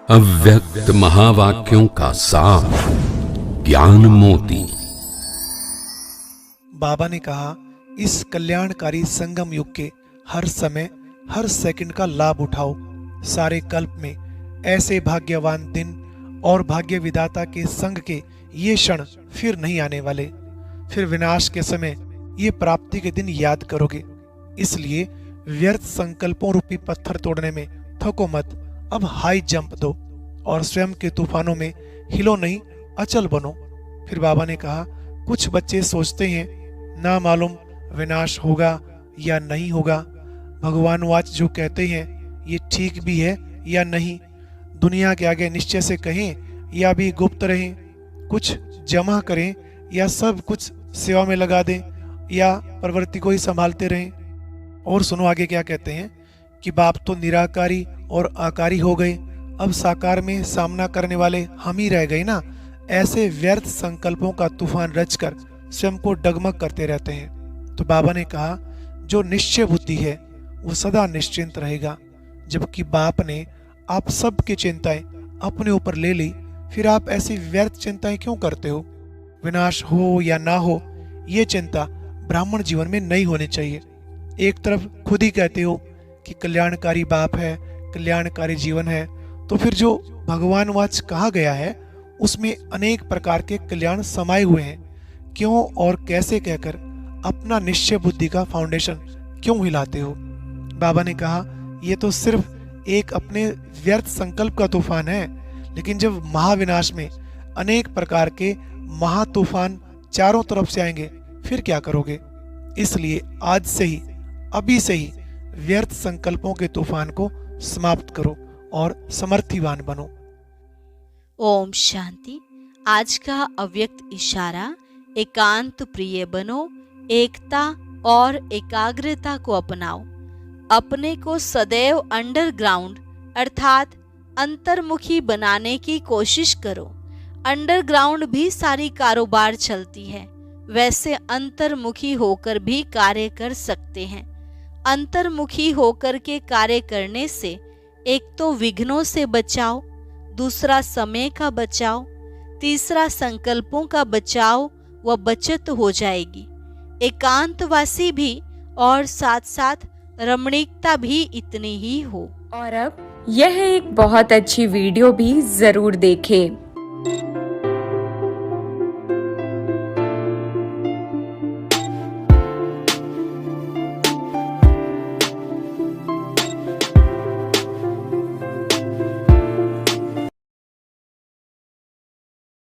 अव्यक्त महावाक्यों का सार ज्ञान मोती। बाबा ने कहा, इस कल्याणकारी संगम युग के हर समय हर सेकंड का लाभ उठाओ। सारे कल्प में ऐसे भाग्यवान दिन और भाग्य विधाता के संग के ये क्षण फिर नहीं आने वाले। फिर विनाश के समय ये प्राप्ति के दिन याद करोगे। इसलिए व्यर्थ संकल्पों रूपी पत्थर तोड़ने में थको मत। अब हाई जंप दो और स्वयं के तूफानों में हिलो नहीं, अचल बनो। फिर बाबा ने कहा, कुछ बच्चे सोचते हैं ना मालूम विनाश होगा या नहीं होगा। भगवान वाच जो कहते हैं ये ठीक भी है या नहीं। दुनिया के आगे निश्चय से कहें या भी गुप्त रहें, कुछ जमा करें या सब कुछ सेवा में लगा दें या प्रवृत्ति को ही संभालते रहें। और सुनो आगे क्या कहते हैं कि बाप तो निराकारी और आकारी हो गए, अब साकार में सामना करने वाले हम ही रह गए ना। ऐसे व्यर्थ संकल्पों का तूफान रचकर स्वयं को डगमग करते रहते हैं। तो बाबा ने कहा, जो निश्चय बुद्धि है वो सदा निश्चिंत रहेगा। जबकि बाप ने आप सब की चिंताएं अपने ऊपर ले ली, फिर आप ऐसी व्यर्थ चिंताएं क्यों करते हो? विनाश हो या ना हो, ये चिंता ब्राह्मण जीवन में नहीं होनी चाहिए। एक तरफ खुद ही कहते हो कि कल्याणकारी बाप है, कल्याणकारी जीवन है, तो फिर जो भगवान वाच कहा गया है उसमें अनेक प्रकार के कल्याण समाये हुए हैं। क्यों और कैसे कहकर अपना निश्चय बुद्धि का फाउंडेशन क्यों हिलाते हो? बाबा ने कहा, ये तो सिर्फ एक अपने व्यर्थ संकल्प का तूफान है, लेकिन जब महाविनाश में अनेक प्रकार के महातूफान चारों तरफ से आएंगे फिर क्या करोगे? इसलिए आज से ही, अभी से ही व्यर्थ संकल्पों के तूफान को समाप्त करो और समर्थिवान बनो। ओम शांति। आज का अव्यक्त इशारा, एकांत प्रिय बनो, एकता और एकाग्रता को अपनाओ। अपने को सदैव अंडरग्राउंड अर्थात अंतर्मुखी बनाने की कोशिश करो। अंडरग्राउंड भी सारी कारोबार चलती है, वैसे अंतर्मुखी होकर भी कार्य कर सकते हैं। अंतर्मुखी होकर के कार्य करने से एक तो विघ्नों से बचाओ, दूसरा समय का बचाओ, तीसरा संकल्पों का बचाव व बचत हो जाएगी। एकांतवासी भी और साथ साथ रमणीकता भी इतनी ही हो। और अब यह एक बहुत अच्छी वीडियो भी जरूर देखें।